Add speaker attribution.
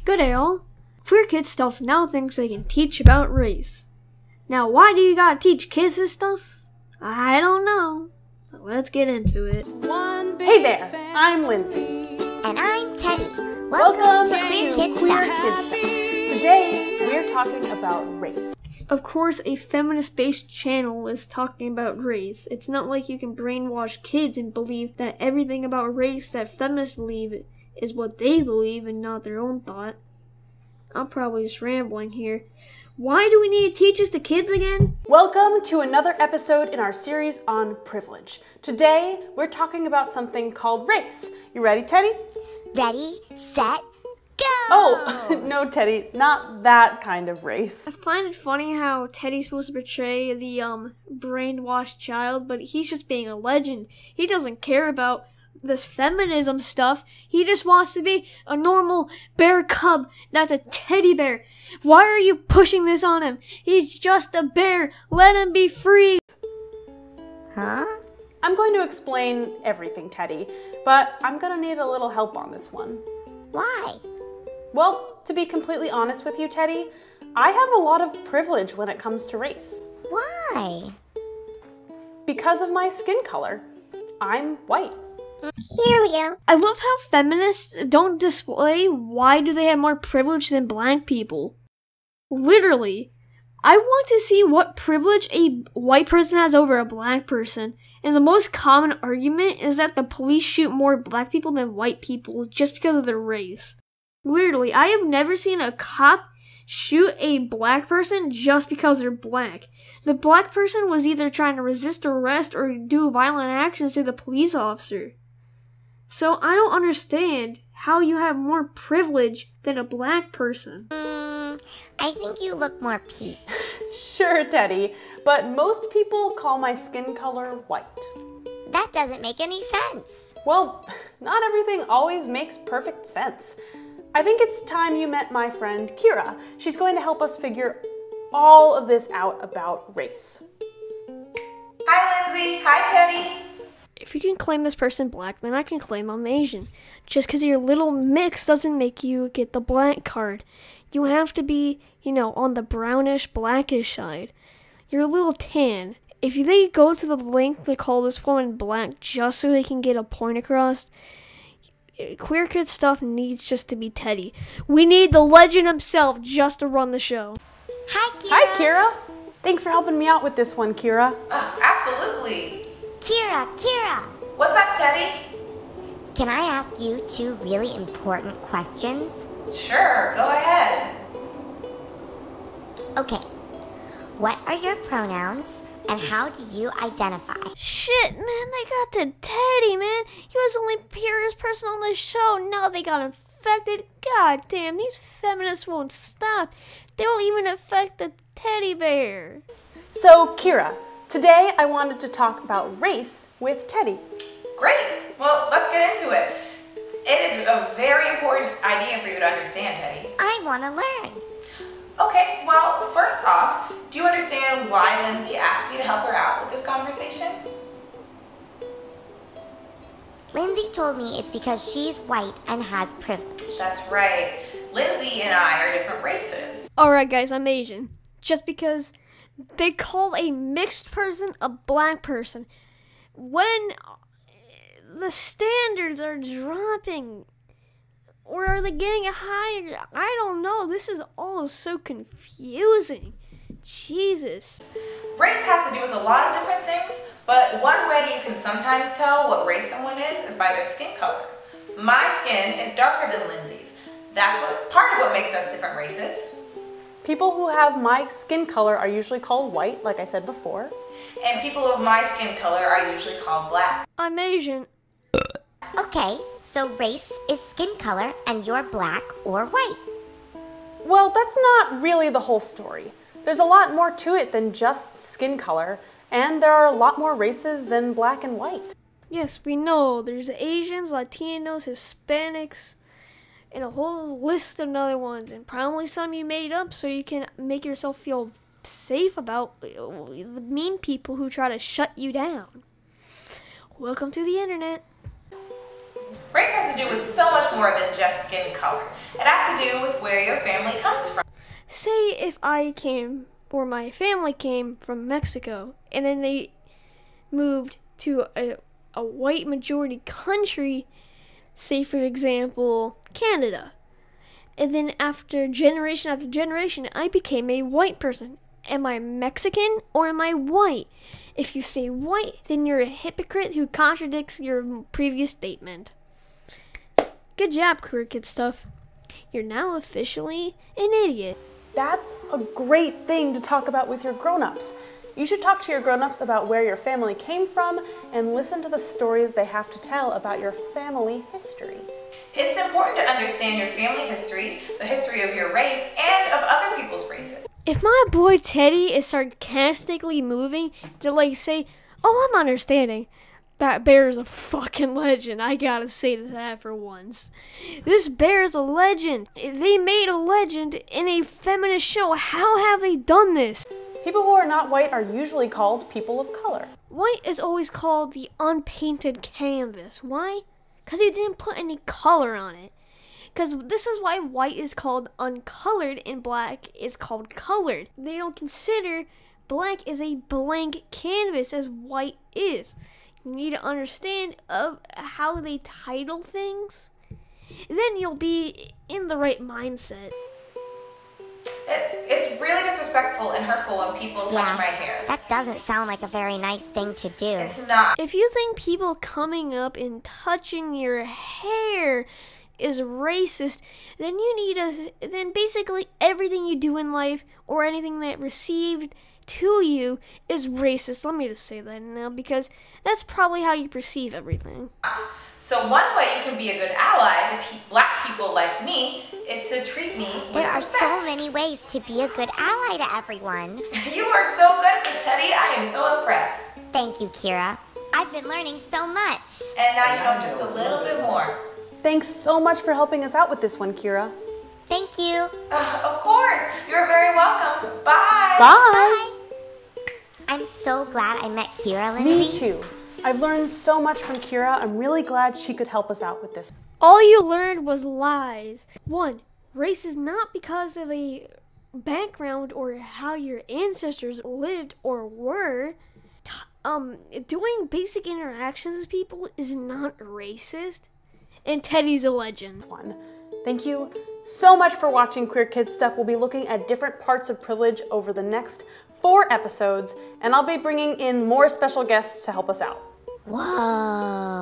Speaker 1: Good day all. Queer Kid Stuff now thinks they can teach about race. Now why do you gotta teach kids this stuff? I don't know. Let's get into it.
Speaker 2: Hey there, I'm Lindsay.
Speaker 3: And I'm Teddy.
Speaker 2: Welcome to
Speaker 3: Queer Kid
Speaker 2: Queer
Speaker 3: Stuff.
Speaker 2: Kid Stuff. Today, we're talking about race.
Speaker 1: Of course, a feminist-based channel is talking about race. It's not like you can brainwash kids and believe that everything about race that feminists believe is what they believe and not their own thought. I'm probably just rambling here. Why do we need to teach this to kids again?
Speaker 2: Welcome to another episode in our series on privilege. Today, we're talking about something called race. You ready, Teddy?
Speaker 3: Ready, set, go!
Speaker 2: Oh, no, Teddy, not that kind of race.
Speaker 1: I find it funny how Teddy's supposed to portray the brainwashed child, but he's just being a legend. He doesn't care about this feminism stuff. He just wants to be a normal bear cub that's a teddy bear. Why are you pushing this on him? He's just a bear. Let him be free.
Speaker 3: Huh?
Speaker 2: I'm going to explain everything, Teddy, but I'm going to need a little help on this one.
Speaker 3: Why?
Speaker 2: Well, to be completely honest with you, Teddy, I have a lot of privilege when it comes to race.
Speaker 3: Why?
Speaker 2: Because of my skin color. I'm white.
Speaker 3: Here we go.
Speaker 1: I love how feminists don't display why do they have more privilege than black people. Literally, I want to see what privilege a white person has over a black person. And the most common argument is that the police shoot more black people than white people just because of their race. Literally, I have never seen a cop shoot a black person just because they're black. The black person was either trying to resist arrest or do violent actions to the police officer. So I don't understand how you have more privilege than a black person.
Speaker 3: I think you look more peach.
Speaker 2: Sure, Teddy, but most people call my skin color white.
Speaker 3: That doesn't make any sense.
Speaker 2: Well, not everything always makes perfect sense. I think it's time you met my friend Kira. She's going to help us figure all of this out about race.
Speaker 4: Hi, Lindsay. Hi, Teddy.
Speaker 1: If you can claim this person black, then I can claim I'm Asian. Just because you're a little mix doesn't make you get the black card. You have to be, on the brownish, blackish side. You're a little tan. If they go to the length to call this woman black just so they can get a point across, Queer Kid Stuff needs just to be Teddy. We need the legend himself just to run the show.
Speaker 3: Hi, Kira.
Speaker 2: Hi, Kira. Thanks for helping me out with this one, Kira.
Speaker 4: Absolutely.
Speaker 3: Kira.
Speaker 4: What's up, Teddy?
Speaker 3: Can I ask you two really important questions?
Speaker 4: Sure, go ahead.
Speaker 3: Okay. What are your pronouns and how do you identify?
Speaker 1: Shit, man, they got to Teddy, man. He was the only purest person on the show. Now they got infected. God damn, these feminists won't stop. They'll even affect the teddy bear.
Speaker 2: So, Kira, today I wanted to talk about race with Teddy.
Speaker 4: Great. Well, let's get into it. It is a very important idea for you to understand, Teddy.
Speaker 3: I want to learn.
Speaker 4: Okay, well, first off, do you understand why Lindsay asked me to help her out with this conversation?
Speaker 3: Lindsay told me it's because she's white and has privilege.
Speaker 4: That's right. Lindsay and I are different races.
Speaker 1: Alright, guys, I'm Asian. Just because they call a mixed person a black person. When the standards are dropping, or are they getting higher? I don't know. This is all so confusing. Jesus.
Speaker 4: Race has to do with a lot of different things, but one way you can sometimes tell what race someone is by their skin color. My skin is darker than Lindsay's. That's part of what makes us different races.
Speaker 2: People who have my skin color are usually called white, like I said before.
Speaker 4: And people of my skin color are usually called black.
Speaker 1: I'm Asian.
Speaker 3: Okay, so race is skin color and you're black or white.
Speaker 2: Well, that's not really the whole story. There's a lot more to it than just skin color, and there are a lot more races than black and white.
Speaker 1: Yes, we know. There's Asians, Latinos, Hispanics, and a whole list of other ones, and probably some you made up so you can make yourself feel safe about the mean people who try to shut you down. Welcome to the internet.
Speaker 4: Race has to do with so much more than just skin color. It has to do with where your family comes from.
Speaker 1: Say if I came, or my family came from Mexico, and then they moved to a white majority country, say for example, Canada. And then after generation, I became a white person. Am I Mexican or am I white? If you say white, then you're a hypocrite who contradicts your previous statement. Good job, Queer Kid Stuff. You're now officially an idiot.
Speaker 2: That's a great thing to talk about with your grown-ups. You should talk to your grown-ups about where your family came from and listen to the stories they have to tell about your family history.
Speaker 4: It's important to understand your family history, the history of your race, and of other people's races.
Speaker 1: If my boy Teddy is sarcastically moving to like say, oh, I'm understanding, that bear is a fucking legend. I gotta say that for once. This bear is a legend. They made a legend in a feminist show. How have they done this?
Speaker 2: People who are not white are usually called people of color.
Speaker 1: White is always called the unpainted canvas. Why? Because you didn't put any color on it. Because this is why white is called uncolored and black is called colored. They don't consider black as a blank canvas as white is. You need to understand of how they title things. Then you'll be in the right mindset.
Speaker 4: It's really disrespectful and hurtful when people touch my hair.
Speaker 3: That doesn't sound like a very nice thing to do.
Speaker 4: It's not.
Speaker 1: If you think people coming up and touching your hair is racist, then you need then basically everything you do in life or anything that received to you is racist. Let me just say that now because that's probably how you perceive everything.
Speaker 4: So one way you can be a good ally to black people like me is to treat me with
Speaker 3: There are
Speaker 4: respect.
Speaker 3: so many ways to be a good ally to everyone.
Speaker 4: You are so good at this, Teddy. I am so impressed.
Speaker 3: Thank you, Kira. I've been learning so much.
Speaker 4: And now you know just a little bit more.
Speaker 2: Thanks so much for helping us out with this one, Kira.
Speaker 3: Thank you.
Speaker 4: Of course. You're very welcome. Bye.
Speaker 2: Bye.
Speaker 3: I'm so glad I met Kira, Lindsay.
Speaker 2: Me too. I've learned so much from Kira. I'm really glad she could help us out with this.
Speaker 1: All you learned was lies. 1. Race is not because of a background or how your ancestors lived or were. Doing basic interactions with people is not racist. And Teddy's a legend.
Speaker 2: Thank you so much for watching Queer Kid Stuff. We'll be looking at different parts of privilege over the next 4 episodes, and I'll be bringing in more special guests to help us out.
Speaker 3: Whoa.